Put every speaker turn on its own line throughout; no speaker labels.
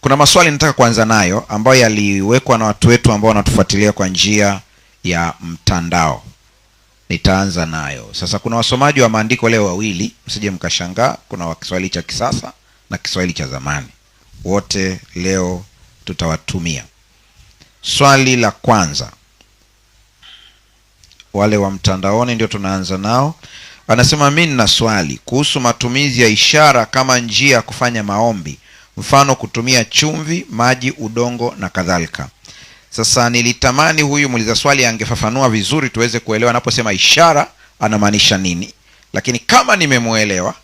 Kuna maswali nataka kuanza nayo ambayo yaliwekwa na watu wetu ambao wanatufuatilia kwa njia ya mtandao. Nitaanza nayo. Sasa kuna wasomaji wa maandiko leo wawili, msije mkashangaa, kuna wa Kiswahili cha kisasa na Kiswahili cha zamani. Wote leo tutawatumia. Swali la kwanza. Wale wa mtandaoni ndio tunaanza nao. Anasema mimi nina swali kuhusu matumizi ya ishara kama njia ya kufanya maombi. Mfano kutumia chumvi, maji, udongo na kadhalika. Sasa nilitamani huyu muuliza swali angefafanua vizuri tuweze kuelewa anaposema ishara anamaanisha nini. Lakini kama nimemuelewa,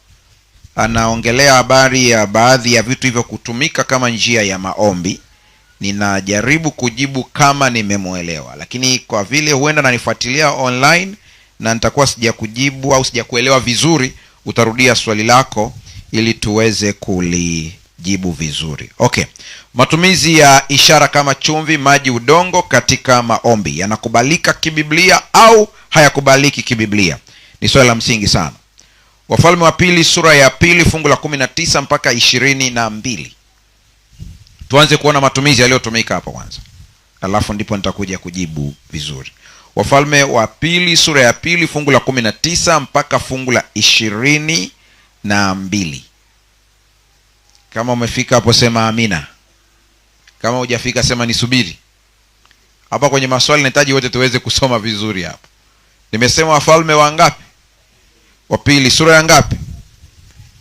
anaongelea habari ya baadhi ya vitu hivyo kutumika kama njia ya maombi. Ninajaribu kujibu kama nimemuelewa. Lakini kwa vile huenda nanifuatilia online na nitakuwa sijakujibu au sijakuelewa vizuri, utarudia swali lako ili tuweze kulijibu vizuri. Okay. Matumizi ya ishara kama chumvi, maji, udongo katika maombi yanakubalika kibiblia au hayakubaliki kibiblia? Ni swali la msingi sana. Wafalme wa pili sura ya pili fungu la 19 mpaka 22. Tuanze kuona matumizi yaliyotumika hapa kwanza, alafu ndipo nitakuja kujibu vizuri. Wafalme wa pili sura ya pili fungu la 19 mpaka fungu la 22. Kama umefika hapo sema amina. Kama hujafika sema nisubiri. Hapa kwenye maswali nahitaji wote tuweze kusoma vizuri hapa. Nimesema wafalme wa ngapi? Wa pili sura ya ngapi?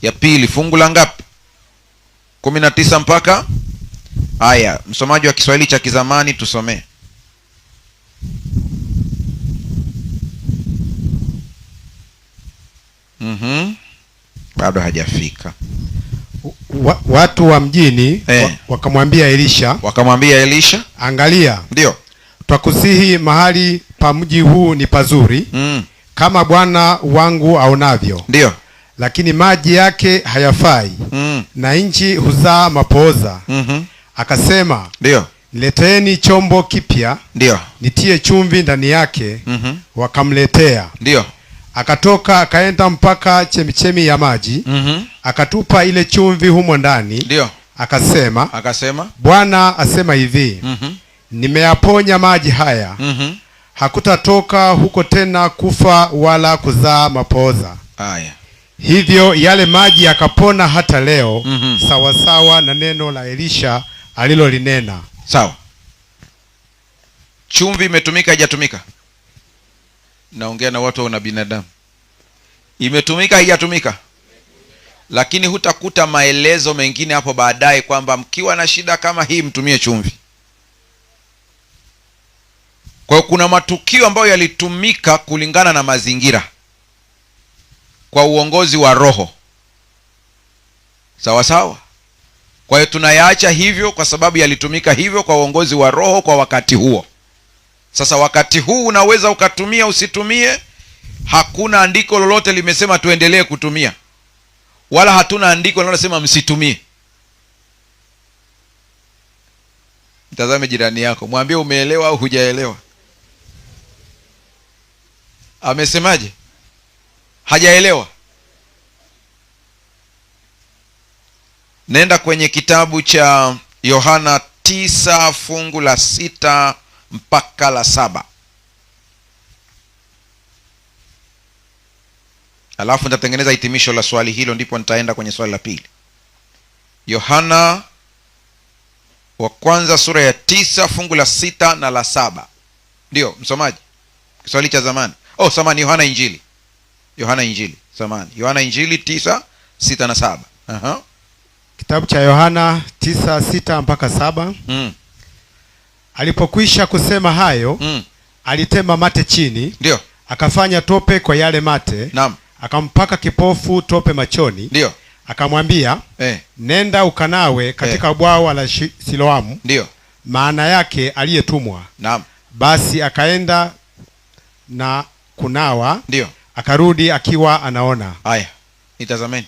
Ya pili fungu la ngapi? 19 mpaka. Haya, msomaji wa Kiswahili cha kizamani tusomee. Bado hajafika.
Watu wa mjini wakamwambia Elisha, angalia,
ndio
twakusihi mahali pa mji huu ni pazuri, kama bwana wangu aonavyo,
ndio,
lakini maji yake hayafai, na nchi huzaa mapooza. Akasema,
ndio,
leteni chombo kipya,
ndio,
nitie chumvi ndani yake. Wakamletea.
ndio.
Akatoka akaenda mpaka chemichemi ya maji, akatupa ile chumvi humo ndani.
Ndio.
Akasema, Bwana asema hivi, nimeyaponya maji haya, hakutatoka huko tena kufa wala kuzaa mapooza.
Haya.
Hivyo yale maji yakapona hata leo, sawa sawa na neno la Elisha alilolinena.
Sawa. Chumvi imetumika haijatumika? Naongea na watu na binadamu. Imetumika haijatumika? Lakini hutakuta maelezo mengine hapo baadaye kwamba mkiwa na shida kama hii mtumie chumvi. Kwa hiyo kuna matukio ambayo yalitumika kulingana na mazingira, kwa uongozi wa Roho. Sawa sawa. Kwa hiyo tunayaacha hivyo kwa sababu yalitumika hivyo kwa uongozi wa Roho kwa wakati huo. Sasa wakati huu unaweza ukatumia usitumie. Hakuna andiko lolote limesema tuendelee kutumia, wala hatuna andiko linalosema msitumie. Mtazame jirani yako, mwambie umeelewa au hujaelewa. Amesemaje? Hajaelewa. Nenda kwenye kitabu cha Yohana 9 fungu la 6 mpaka la 7. Alafu nitatengeneza hitimisho la swali hilo, ndipo nitaenda kwenye swali la pili. Yohana wa kwanza sura ya 9 fungu la 6 na la 7. Ndio, msomaji. Kiswahili cha zamani. Samani, Yohana Injili. Samani. Yohana Injili 9, 6 na 7.
Kitabu cha Yohana 9, 6 mpaka 7. Alipokwisha kusema hayo, alitema mate chini.
Ndio.
Akafanya tope kwa yale mate.
Naam.
Akampaka kipofu tope machoni.
Ndio.
Akamwambia, nenda ukanawe katika bwawa la Siloamu.
Ndio.
Maana yake aliyetumwa.
Naam.
Basi akaenda na kunawa.
Ndio.
Akarudi akiwa anaona.
Haya, nitazameni.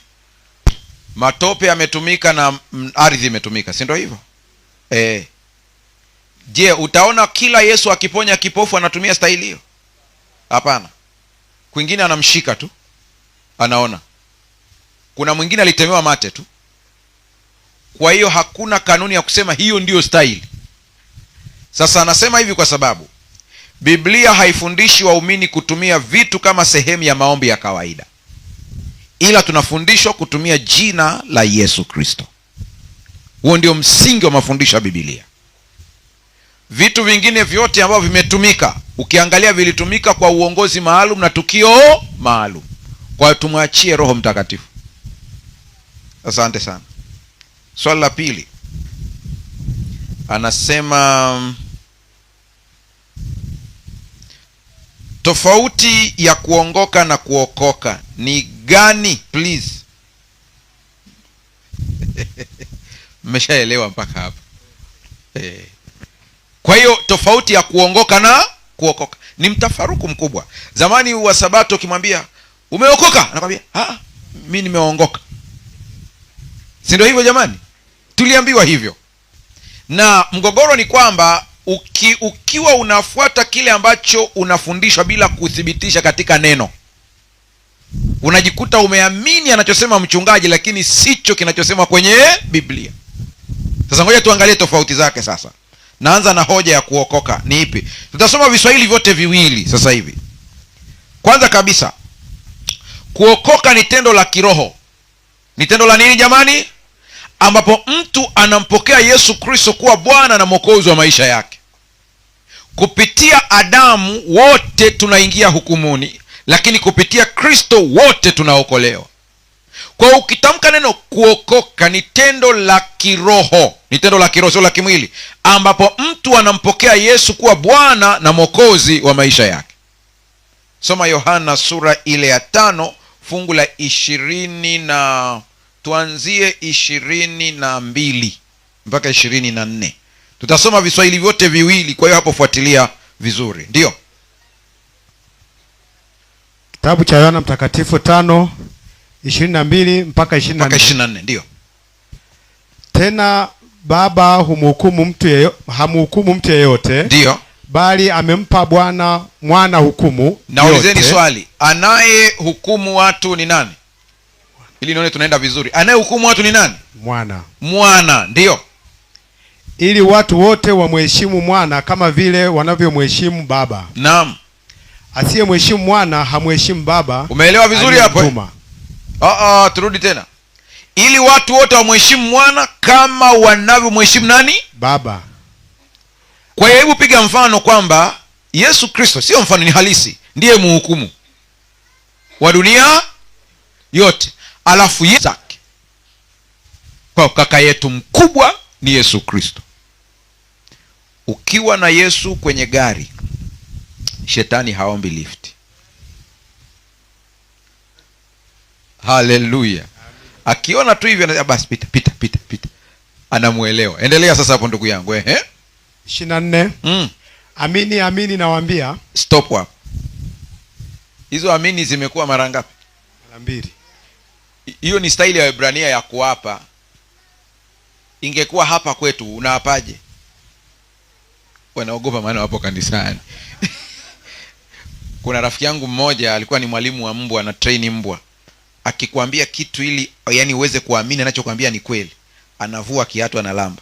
Matope yametumika na ardhi imetumika, si ndio hivyo? Je, utaona kila Yesu akiponya kipofu anatumia staili hiyo? Hapana. Kwingine anamshika tu, anaona. Kuna mwingine alitemewa mate tu. Kwa hiyo hakuna kanuni ya kusema hiyo ndiyo staili. Sasa anasema hivi kwa sababu Biblia haifundishi waumini kutumia vitu kama sehemu ya maombi ya kawaida, ila tunafundishwa kutumia jina la Yesu Kristo. Huo ndio msingi wa mafundisho ya Biblia. Vitu vingine vyote ambavyo vimetumika, ukiangalia vilitumika kwa uongozi maalum na tukio maalum. Kwa hiyo tumwachie Roho Mtakatifu. Asante sana. Swali la pili, anasema tofauti ya kuongoka na kuokoka ni gani please? Mmeshaelewa mpaka hapa? Kwa hiyo tofauti ya kuongoka na kuokoka ni mtafaruku mkubwa. Zamani wa Sabato ukimwambia umeokoka, anakwambia mimi nimeongoka. Si ndio hivyo jamani? Tuliambiwa hivyo. Na mgogoro ni kwamba ukiwa unafuata kile ambacho unafundishwa bila kuthibitisha katika neno, unajikuta umeamini anachosema mchungaji, lakini sicho kinachosema kwenye Biblia. Sasa ngoja tuangalie tofauti zake sasa. Naanza na hoja ya kuokoka ni ipi. Tutasoma Viswahili vyote viwili sasa hivi. Kwanza kabisa, kuokoka ni tendo la kiroho. Ni tendo la nini jamani? Ambapo mtu anampokea Yesu Kristo kuwa Bwana na Mwokozi wa maisha yake. Kupitia Adamu wote tunaingia hukumuni, lakini kupitia Kristo wote tunaokolewa. Kwa ukitamka neno kuokoka ni tendo la kiroho. Ni tendo la kiroho, sio la kimwili, ambapo mtu anampokea Yesu kuwa Bwana na Mwokozi wa maisha yake. Soma Yohana sura ile ya 5 fungu la 20 na tuanzie 22 mpaka 24. Tutasoma Viswahili vyote viwili, kwa hiyo hapo fuatilia vizuri. Ndio.
Kitabu cha Yohana Mtakatifu 5:22 mpaka 24.
Ndio.
Tena Baba hamhukumu mtu yeyote.
Ndio.
Bali amempa mwana hukumu.
Naulizeni swali, anaye hukumu watu ni nani? Ili nione tunaenda vizuri. Anaye hukumu watu ni nani? Mwana. Ndio.
Ili watu wote wamheshimu mwana kama vile wanavyomheshimu Baba.
Naam.
Asiyemheshimu mwana hamheshimu Baba.
Umeelewa vizuri hapo? Turudi tena. Ili watu wote wamheshimu mwana kama wanavyomheshimu nani?
Baba.
Kwa hiyo hebu piga mfano kwamba Yesu Kristo, sio mfano, ni halisi, ndiye mhukumu wa dunia yote. Alafu Yesu, kwa kaka yetu mkubwa ni Yesu Kristo. Ukiwa na Yesu kwenye gari, shetani haombi lift. Haleluya. Akiona tu hivyo basi pita. Anamuelewa. Endelea sasa hapo ndugu yangu.
24. Amini amini nawaambia.
Stop hapo. Hizo amini zimekuwa mara ngapi?
Mara 2.
Hiyo ni staili ya Waebrania ya kuapa. Ingekuwa hapa kwetu unaapaje? Wanaogopa maana wapo kanisani. Kuna rafiki yangu mmoja alikuwa ni mwalimu wa mbwa na train mbwa. Akikwambia kitu ili yani uweze kuamini anachokwambia ni kweli, anavua kiatu analamba.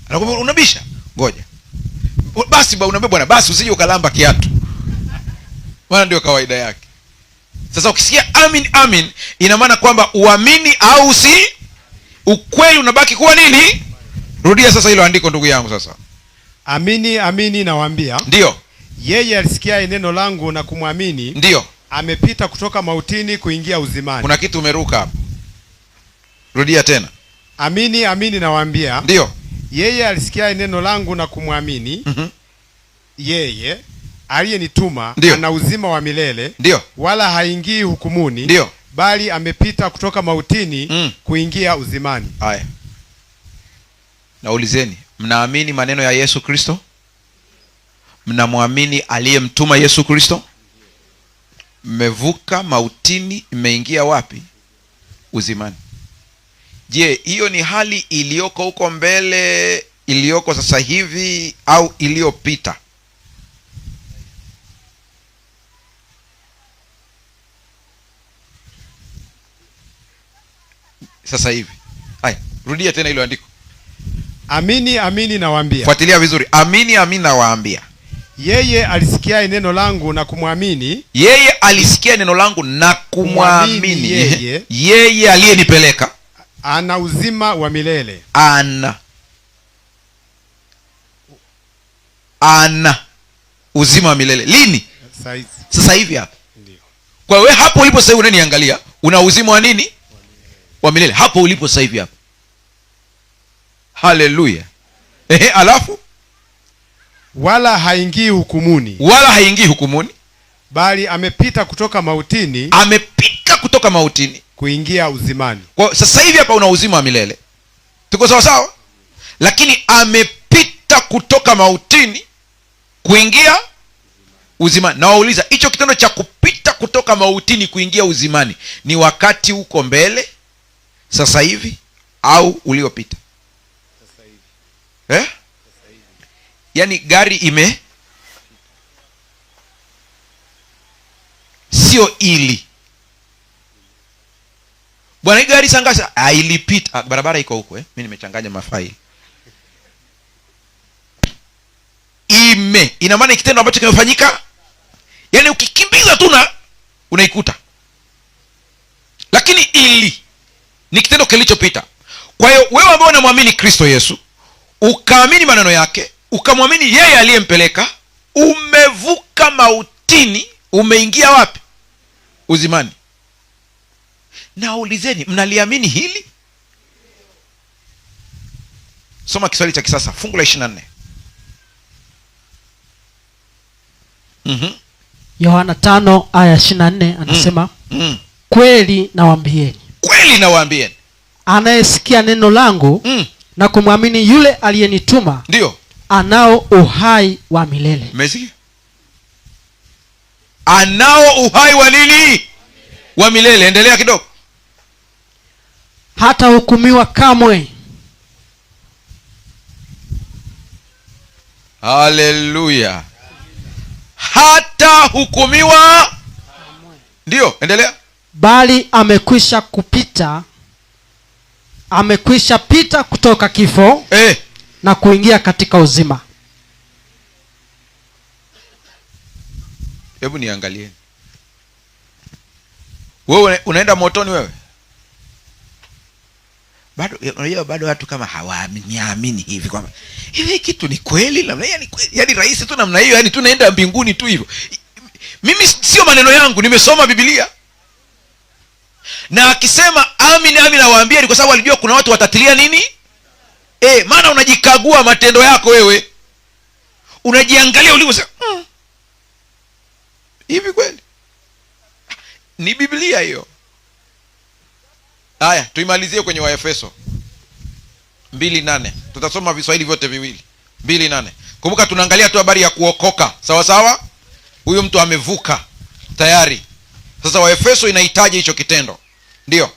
Anakuambia unabisha? Ngoja. Basi unaambia bwana basi usije ukalamba kiatu. Maana ndio kawaida yake. Sasa ukisikia amin ina maana kwamba uamini au si ukweli unabaki kuwa nini? Rudia sasa hilo andiko ndugu yangu sasa.
Amini amini nawaambia.
Ndio.
Yeye alisikia neno langu na kumwamini.
Ndio.
Amepita kutoka mautini kuingia uzimani.
Kuna kitu umeruka hapo. Rudia tena.
Amini amini nawaambia.
Ndio.
Yeye alisikia neno langu na kumwamini. Yeye aliyenituma ana uzima wa milele.
Ndio.
Wala haingii hukumuni.
Ndio.
Bali amepita kutoka mautini kuingia uzimani.
Haya. Naulizeni, mnaamini maneno ya Yesu Kristo? Mnamwamini aliyemtuma Yesu Kristo? Mmevuka mautini, mmeingia wapi? Uzimani. Je, hiyo ni hali iliyoko huko mbele, iliyoko sasa hivi au iliyopita? sasa hivi. Haya, rudia tena hilo andiko.
Amini amini nawaambia.
Fuatilia vizuri. Amini amini nawaambia,
yeye alisikia neno langu na kumwamini.
Yeye alisikia neno langu na kumwamini yeye aliyenipeleka
ana uzima wa milele.
Ana uzima wa milele. Lini? Sasa hivi hapa.
Ndio.
Kwa wewe hapo ulipo sasa hivi unaniangalia, una uzima wa nini? Wa milele. Hapo ulipo sasa hivi hapa. Haleluya. Alafu
wala haingii hukumuni.
Wala haingii hukumuni,
bali amepita kutoka mautini.
Amepita kutoka mautini
kuingia uzimani.
Kwa sasa hivi hapa una uzima wa milele. Tuko sawa sawa? Lakini amepita kutoka mautini kuingia uzimani. Na wauliza, hicho kitendo cha kupita kutoka mautini kuingia uzimani ni wakati uko mbele, sasa hivi, au uliopita?
Sasa hivi.
Sasa hivi. Yaani gari sio ili bwana, hii gari sangasa ilipita, barabara iko huko mimi nimechanganya mafaili. Ina maana kitendo ambacho kimefanyika, yaani ukikimbiza tu unaikuta. Lakini ili ni kitendo kilichopita. Kwa hiyo wewe ambao unamwamini Kristo Yesu, ukaamini maneno yake, ukamwamini yeye aliyempeleka, umevuka mautini, umeingia wapi? Uzimani. Na ulizeni, mnaliamini hili? Soma Kiswahili cha kisasa fungu la 24.
Yohana 5 aya 24 anasema kweli nawaambieni, anayesikia neno langu na kumwamini yule aliyenituma,
ndio
anao uhai wa milele.
Umesikia? Anao uhai wa nini? Wa milele. Endelea kidogo.
Hata hukumiwa kamwe.
Haleluya. Hata hukumiwa. Ndio, endelea.
Bali amekwisha pita kutoka kifo na kuingia katika uzima.
Hebu niangalie. Wewe unaenda motoni wewe? Bado watu kama hawaamini hivi kwamba hivi kitu ni kweli namna hiyo, yani rahisi tu namna hiyo, yani tunaenda mbinguni tu hivyo. Mimi sio maneno yangu, nimesoma Biblia. Na akisema amini nawaambia, ni kwa sababu alijua kuna watu watatilia nini? Maana unajikagua matendo yako wewe. Unajiangalia ulivyosema. Hivi kweli? Ni Biblia hiyo. Haya, tuimalizie kwenye Waefeso 2:8. Tutasoma viswahili vyote viwili. 2:8. Kumbuka tunaangalia tu habari ya kuokoka. Sawa sawa? Huyu mtu amevuka tayari. Sasa Waefeso inahitaji hicho kitendo. Ndio.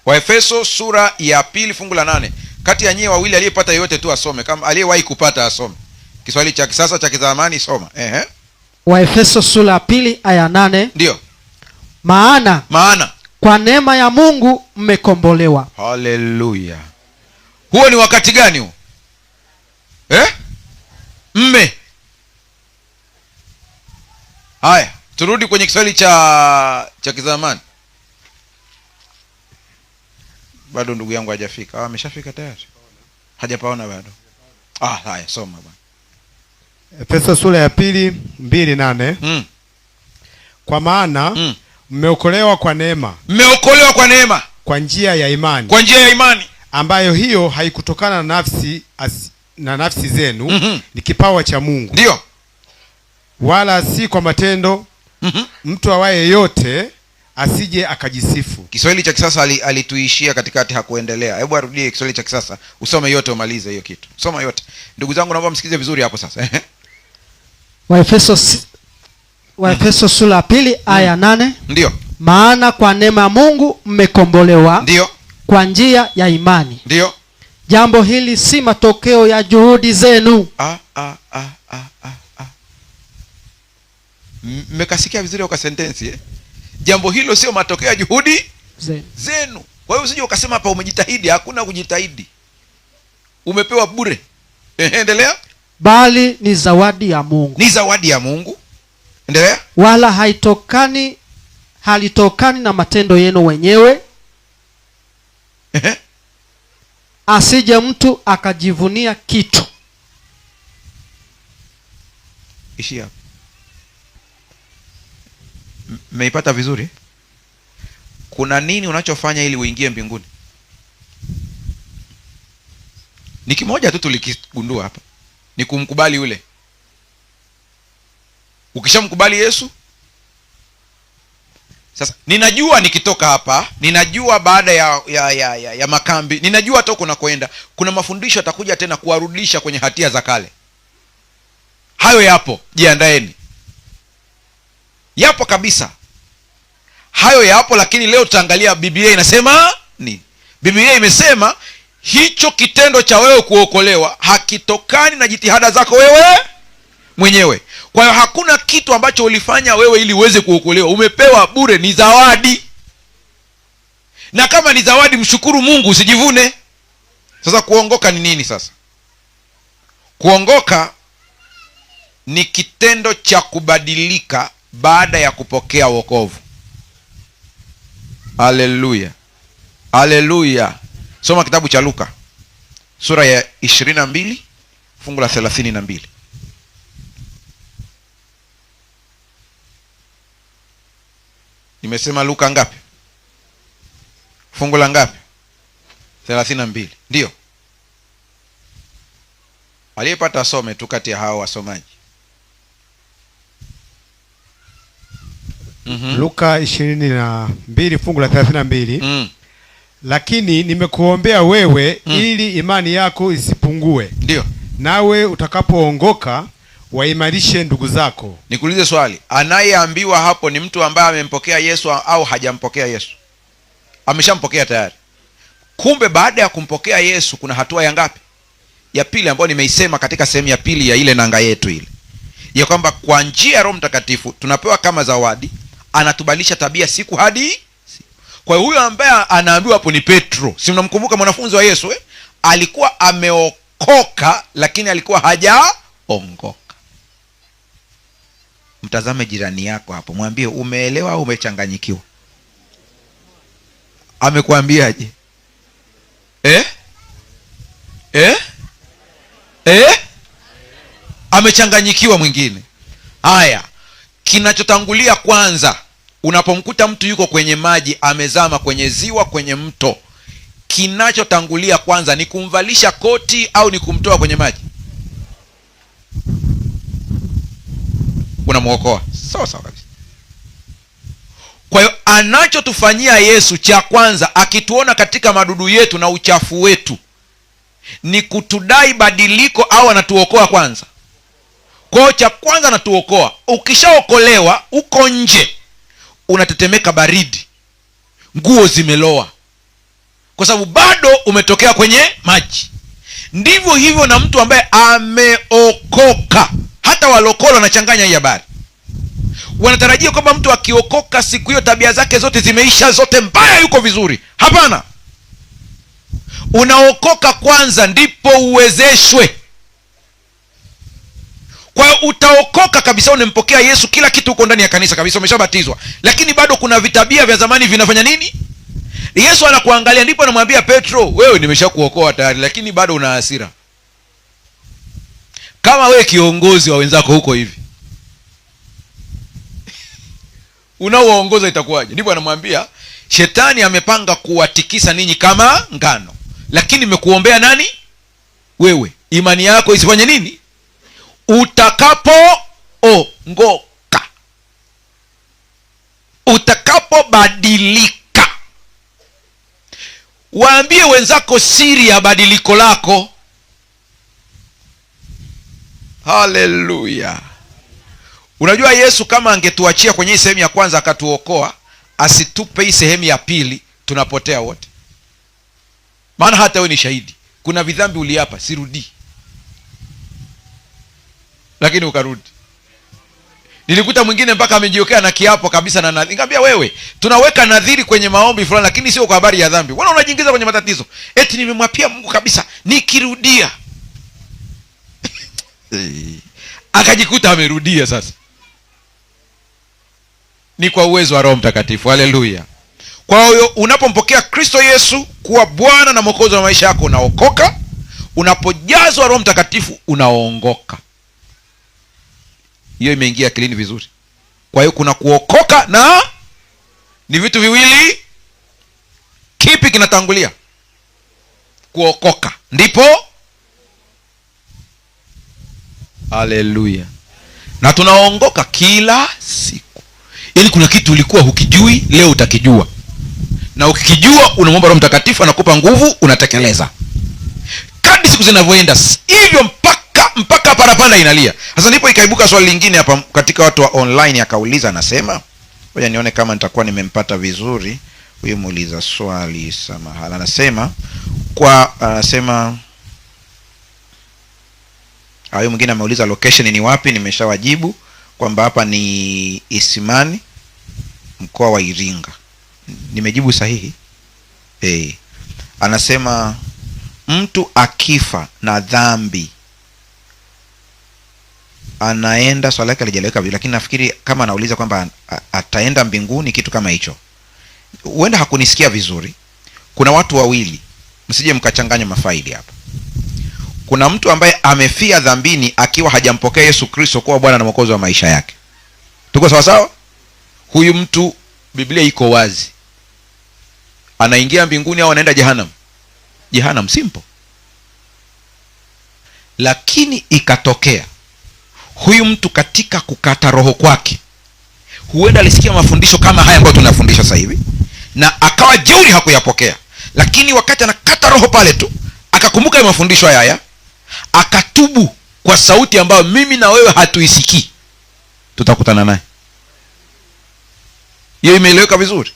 Waefeso sura ya 2 fungu la 8. Kati ya nyie wawili aliyepata yote tu asome, kama aliyewahi kupata asome. Kiswahili cha kisasa cha kizamani soma.
Waefeso sura ya 2 aya 8.
Ndio.
Maana kwa neema ya Mungu mmekombolewa.
Haleluya. Huo ni wakati gani huo? Haya, turudi kwenye Kiswahili cha kizamani. Bado ndugu yangu hajafika. Ameshafika tayari? Hajapaona bado. Haya, soma bwana.
Efeso sura ya 2:8. Kwa maana mmeokolewa kwa neema.
Mmeokolewa kwa neema.
Kwa njia ya imani.
Kwa njia ya imani.
Ambayo hiyo haikutokana na nafsi zenu, ni kipawa cha Mungu.
Ndio.
Wala si kwa matendo, mtu awaye yote asije akajisifu.
Kiswahili cha kisasa alituishia katikati, hakuendelea. Hebu arudie Kiswahili cha kisasa, usome yote, umalize hiyo kitu. Soma yote. Ndugu zangu naomba msikize vizuri hapo sasa.
Waefeso sura ya 2 aya 8.
Ndio.
Maana kwa neema ya Mungu mmekombolewa.
Ndio.
Kwa njia ya imani.
Ndio.
Jambo hili si matokeo ya juhudi zenu.
Mmekasikia vizuri kwa sentensi Jambo hilo sio matokeo ya juhudi zenu. Kwa hiyo usije ukasema hapa umejitahidi. Hakuna kujitahidi, umepewa bure. Endelea.
Bali ni zawadi ya Mungu.
Ni zawadi ya Mungu. Endelea.
Wala halitokani na matendo yenu wenyewe, asije mtu akajivunia kitu.
Ishi hapo. Mmeipata vizuri? Kuna nini unachofanya ili uingie mbinguni? Ni kimoja tu tulikigundua hapa, ni kumkubali yule. Ukishamkubali Yesu, sasa ninajua nikitoka hapa, ninajua baada ya makambi, ninajua hata kuna kwenda, kuna mafundisho atakuja tena kuwarudisha kwenye hatia za kale. Hayo yapo, jiandaeni. Yapo kabisa. Hayo yapo, lakini leo tutaangalia Biblia inasema nini. Biblia imesema hicho kitendo cha wewe kuokolewa hakitokani na jitihada zako wewe mwenyewe. Kwa hiyo hakuna kitu ambacho ulifanya wewe ili uweze kuokolewa. Umepewa bure, ni zawadi. Na kama ni zawadi, mshukuru Mungu, usijivune. Sasa kuongoka ni nini sasa? Kuongoka ni kitendo cha kubadilika baada ya kupokea wokovu. Haleluya. Haleluya. Soma kitabu cha Luka sura ya 22 fungu la 32. Nimesema Luka ngapi? Fungu la ngapi? 32. Ndio. Aliyepata asome tu kati ya hao wasomaji.
Luka 22 fungu la 32. Lakini nimekuombea wewe ili imani yako isipungue.
Ndio.
Nawe utakapoongoka waimarishe ndugu zako.
Nikuulize swali, anayeambiwa hapo ni mtu ambaye amempokea Yesu au hajampokea Yesu? Ameshampokea tayari. Kumbe baada ya kumpokea Yesu kuna hatua ya ngapi? Ya pili, ambayo nimeisema katika sehemu ya pili ya ile nanga yetu ile, ya kwamba kwa njia ya Roho Mtakatifu tunapewa kama zawadi, anatubadilisha tabia siku hadi siku. Kwa hiyo huyo ambaye anaambiwa hapo ni Petro. Si mnamkumbuka mwanafunzi wa Yesu alikuwa ameokoka lakini alikuwa hajaongoka. Mtazame jirani yako hapo, mwambie umeelewa au umechanganyikiwa? Amekuambiaje? Amechanganyikiwa mwingine. Haya, kinachotangulia kwanza, unapomkuta mtu yuko kwenye maji, amezama kwenye ziwa, kwenye mto, kinachotangulia kwanza ni kumvalisha koti au ni kumtoa kwenye maji? Unamuokoa. Sawa sawa kabisa. Kwa hiyo anachotufanyia Yesu cha kwanza, akituona katika madudu yetu na uchafu wetu, ni kutudai badiliko au anatuokoa kwanza? Kwa hiyo cha kwanza anatuokoa. Ukishaokolewa uko nje unatetemeka baridi, nguo zimeloa, kwa sababu bado umetokea kwenye maji. Ndivyo hivyo na mtu ambaye ameokoka. Hata walokole wanachanganya hii habari. Wanatarajia kwamba mtu akiokoka siku hiyo tabia zake zote zimeisha, zote mbaya, yuko vizuri. Hapana. Unaokoka kwanza ndipo uwezeshwe. Kwa hiyo utaokoka kabisa, unempokea Yesu, kila kitu uko ndani ya kanisa kabisa, umeshabatizwa, lakini bado kuna vitabia vya zamani vinafanya nini? Yesu anakuangalia, ndipo anamwambia Petro, wewe nimeshakuokoa tayari, lakini bado una hasira. Kama wewe kiongozi wa wenzako huko hivi, unaoongoza, itakuwaje? Ndipo anamwambia, shetani amepanga kuwatikisa ninyi kama ngano, lakini nimekuombea nani? Wewe. Imani yako isifanye nini? Utakapoongoka, utakapobadilika, waambie wenzako siri ya badiliko lako. Haleluya. Unajua Yesu kama angetuachia kwenye hii sehemu ya kwanza akatuokoa, asitupe hii sehemu ya pili, tunapotea wote. Maana hata wewe ni shahidi, kuna vidhambi uliapa sirudi, lakini ukarudi. Nilikuta mwingine mpaka amejiwekea na kiapo kabisa na nadhiri. Nikamwambia wewe, tunaweka nadhiri kwenye maombi fulani lakini sio kwa habari ya dhambi. Wewe unajiingiza kwenye matatizo. Eti nimemwapia Mungu kabisa nikirudia. Akajikuta amerudia sasa. Ni kwa uwezo wa Roho Mtakatifu. Haleluya. Kwa hiyo unapompokea Kristo Yesu kuwa Bwana na Mwokozi wa maisha yako unaokoka. Unapojazwa Roho Mtakatifu unaongoka. Hiyo imeingia akilini vizuri. Kwa hiyo kuna kuokoka na ni vitu viwili. Kipi kinatangulia? Kuokoka ndipo. Haleluya. Na tunaongoka kila siku. Yaani kuna kitu ulikuwa hukijui, leo utakijua. Na ukikijua unamwomba Roho Mtakatifu anakupa nguvu, unatekeleza. Kadri siku zinavyoenda hivyo mpaka parapanda inalia. Sasa ndipo ikaibuka swali lingine hapa katika watu wa online, akauliza anasema, ngoja nione kama nitakuwa nimempata vizuri huyu muuliza swali. Samahala anasema huyu mwingine ameuliza location ni wapi. Nimeshawajibu kwamba hapa ni Isimani, mkoa wa Iringa. Nimejibu sahihi? Anasema mtu akifa na dhambi anaenda, swali lake alijeleweka vizuri, lakini nafikiri kama anauliza kwamba ataenda mbinguni, kitu kama hicho. Huenda hakunisikia vizuri. Kuna watu wawili, msije mkachanganya mafaili hapa. Kuna mtu ambaye amefia dhambini akiwa hajampokea Yesu Kristo kuwa Bwana na Mwokozi wa maisha yake. Tuko sawa sawa? Huyu mtu Biblia iko wazi, anaingia mbinguni au anaenda jehanamu? Jehanamu, simple. Lakini ikatokea huyu mtu katika kukata roho kwake, huenda alisikia mafundisho kama haya ambayo tunafundisha sasa hivi, na akawa jeuri hakuyapokea. Lakini wakati anakata roho pale tu akakumbuka mafundisho haya, akatubu kwa sauti ambayo mimi na wewe hatuisikii, tutakutana naye. Hiyo imeeleweka vizuri?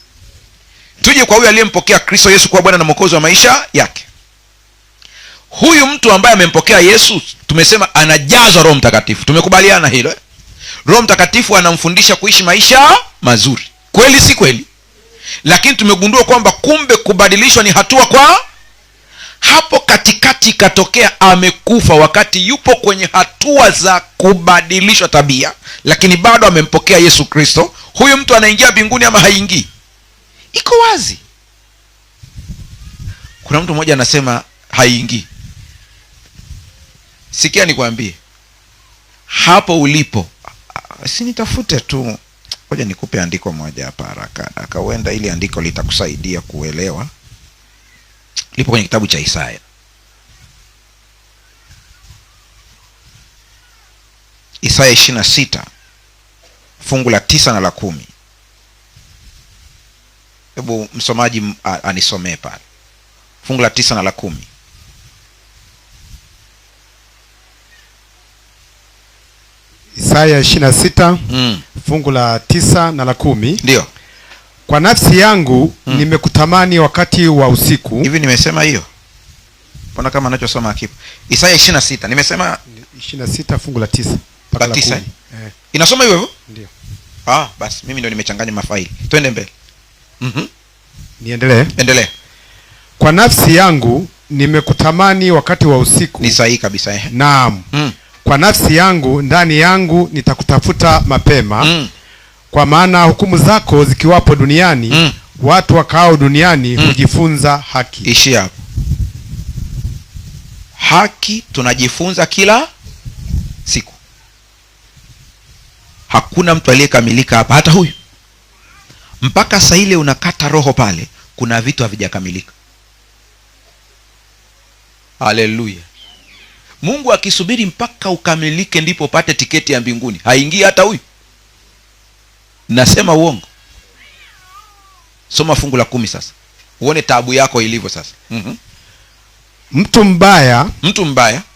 Tuje kwa huyu aliyempokea Kristo Yesu kuwa Bwana na Mwokozi wa maisha yake. Huyu mtu ambaye amempokea Yesu, tumesema anajazwa Roho Mtakatifu. Tumekubaliana hilo. Roho Mtakatifu anamfundisha kuishi maisha mazuri. Kweli si kweli? Lakini tumegundua kwamba kumbe kubadilishwa ni hatua kwa hapo katikati. Ikatokea amekufa wakati yupo kwenye hatua za kubadilishwa tabia, lakini bado amempokea Yesu Kristo. Huyu mtu anaingia mbinguni ama haingii? Iko wazi. Kuna mtu mmoja anasema haingii. Sikia nikwambie, hapo ulipo, si nitafute tu, ngoja nikupe andiko moja hapa haraka. Akawenda ili andiko litakusaidia kuelewa. Lipo kwenye kitabu cha Isaya. Isaya 26 fungu la 9 na la 10. Hebu msomaji anisomee pale fungu la 9 na la 10.
Isaya 26 fungu la 9 na la 10.
Ndio.
Kwa nafsi yangu nimekutamani wakati wa usiku.
Hivi nimesema hiyo? Mbona kama anachosoma akipo? Isaya 26 nimesema
26 fungu la 9 mpaka la 10.
Inasoma hivyo?
Ndio.
Basi mimi ndio nimechanganya mafaili. Twende mbele.
Niendelee?
Endelea.
Kwa nafsi yangu nimekutamani wakati wa usiku.
Ni sahihi kabisa.
Naam. Kwa nafsi yangu, ndani yangu nitakutafuta mapema. Kwa maana hukumu zako zikiwapo duniani, watu wakao duniani hujifunza haki.
Ishi hapo. Haki tunajifunza kila siku. Hakuna mtu aliyekamilika hapa, hata huyu. Mpaka saa ile unakata roho pale, kuna vitu havijakamilika. Haleluya. Mungu akisubiri mpaka ukamilike ndipo upate tiketi ya mbinguni, haingii hata huyu. Nasema uongo? Soma fungu la 10 sasa, uone taabu yako ilivyo sasa.
Mtu mbaya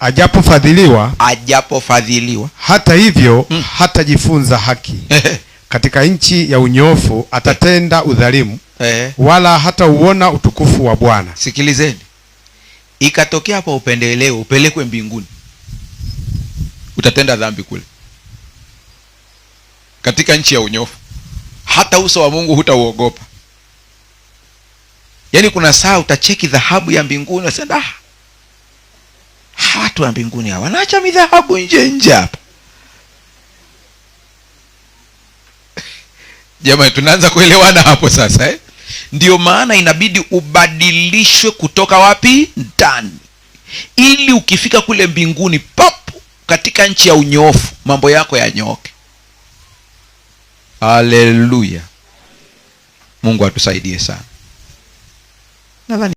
ajapofadhiliwa
hata hivyo hatajifunza haki. Katika nchi ya unyofu atatenda udhalimu, wala hata uona utukufu wa Bwana.
Sikilizeni. Ikatokea hapo upendeleo, upelekwe mbinguni, utatenda dhambi kule. katika nchi ya unyofu, hata uso wa Mungu hutauogopa. Yaani kuna saa utacheki dhahabu ya mbinguni unasema watu wa mbinguni hawa wanaacha midhahabu nje hapa. Jamani, tunaanza kuelewana hapo sasa eh? Ndio maana inabidi ubadilishwe kutoka wapi? Ndani, ili ukifika kule mbinguni papo katika nchi ya unyofu mambo yako yanyoke. Haleluya. Mungu atusaidie sana. Nadhani